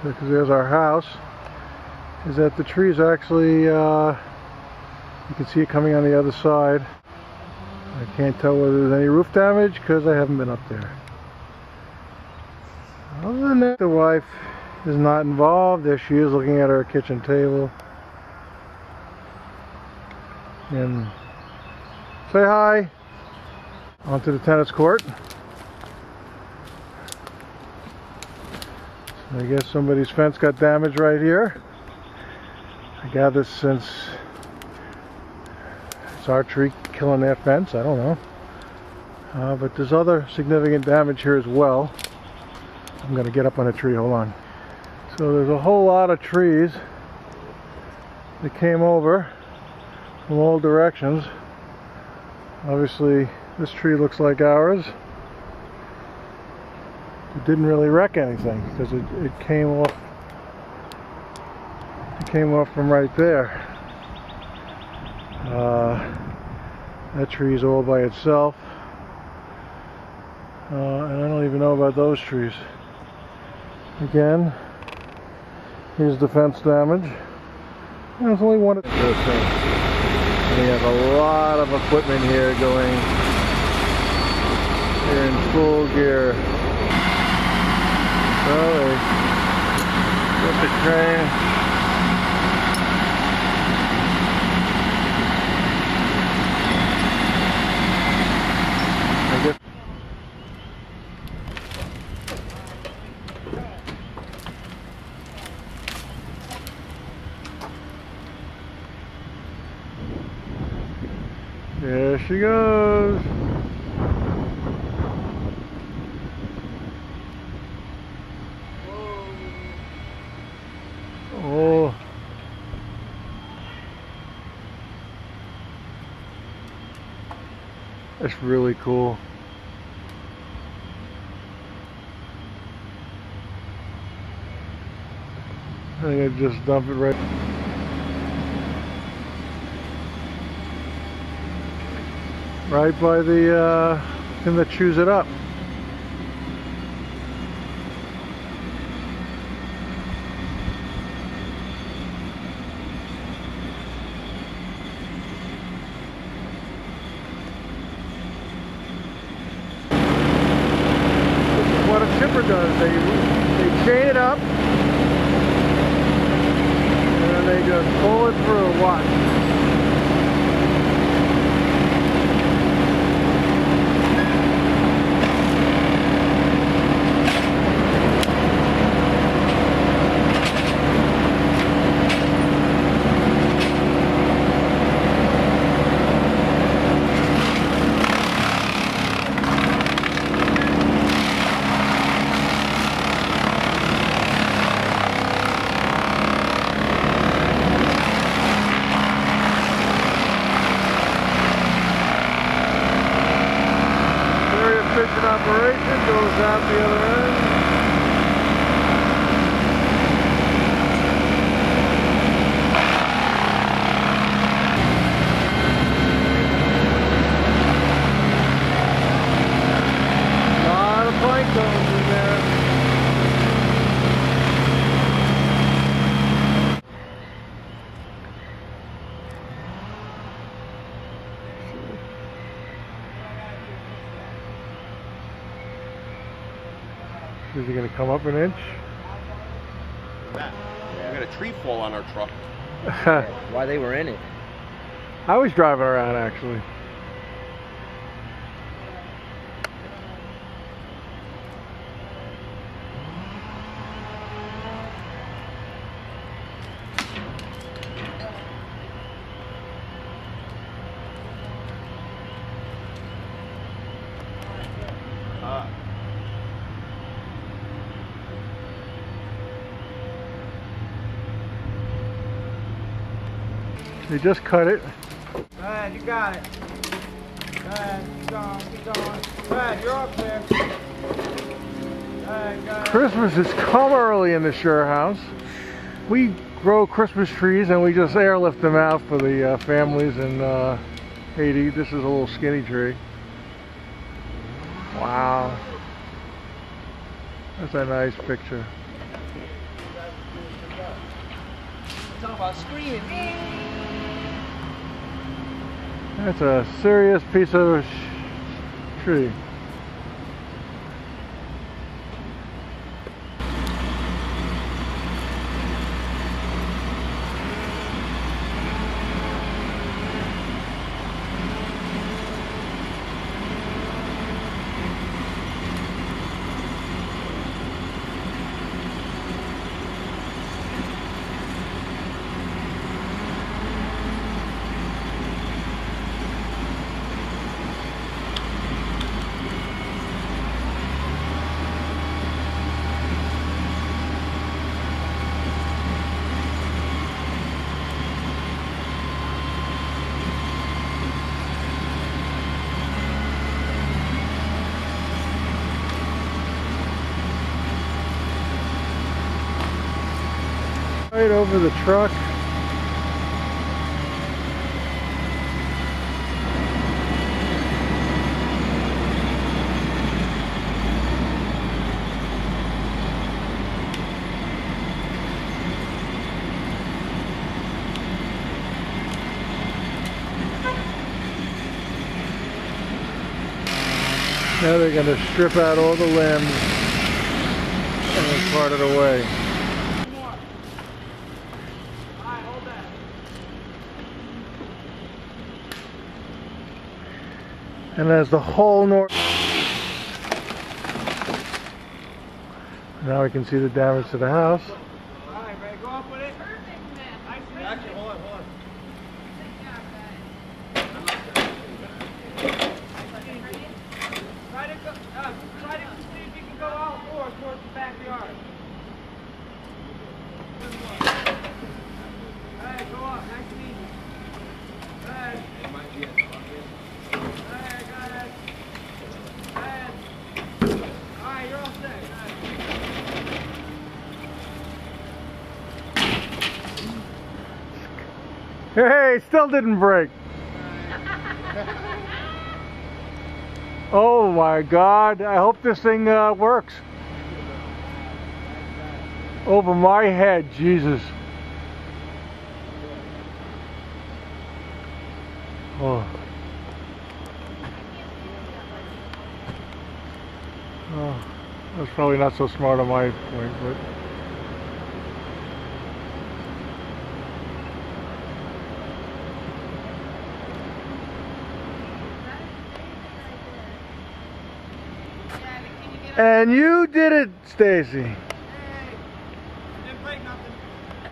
because there's our house, is that the trees actually, you can see it coming on the other side. I can't tell whether there's any roof damage because I haven't been up there. Other than that, the wife is not involved. There she is looking at her kitchen table. And say hi. Onto the tennis court. So I guess somebody's fence got damaged right here. I gather since it's our tree killing their fence, I don't know. But there's other significant damage here as well. I'm going to get up on a tree, hold on. So there's a whole lot of trees that came over from all directions. Obviously this tree looks like ours. It didn't really wreck anything because it came off. It came off from right there. That tree is all by itself. And I don't even know about those trees. Again, here's the fence damage. And there's only one of those things. We have a lot of equipment here going here in full gear. So they put the crane. I guess. There she goes. Oh. That's really cool. I think I just dump it right. Right by the thing that chews it up. This is what a chipper does. They chain it up and then they just pull it through. Watch. Operation goes out the other end. A lot of plank cones in there. Is he going to come up an inch? Matt, we got a tree fall on our truck. Why they were in it? I was driving around actually. They just cut it. Go ahead, you got it. Go ahead, keep going, keep going. Go ahead, you're up there. Go ahead, go ahead. Christmas has come early in the Scher house. We grow Christmas trees and we just airlift them out for the families in Haiti. This is a little skinny tree. Wow. That's a nice picture. talking about screaming. That's a serious piece of tree. Right over the truck. Now they're going to strip out all the limbs and then part it away. And there's the whole north. Now we can see the damage to the house. Alright, ready? Go up with it. Perfect, man. Nice to meet you. Actually, hold on. Try to see if you can go outdoors towards the backyard. Alright, go up. Nice to meet you. Alright. It might be Alright, got it. Alright. Alright, you're all set. Hey, it still didn't break. Oh my God, I hope this thing works. Over my head, Jesus. Oh. Oh, that's probably not so smart on my point, but... And you did it, Stacy. Hey, didn't break nothing.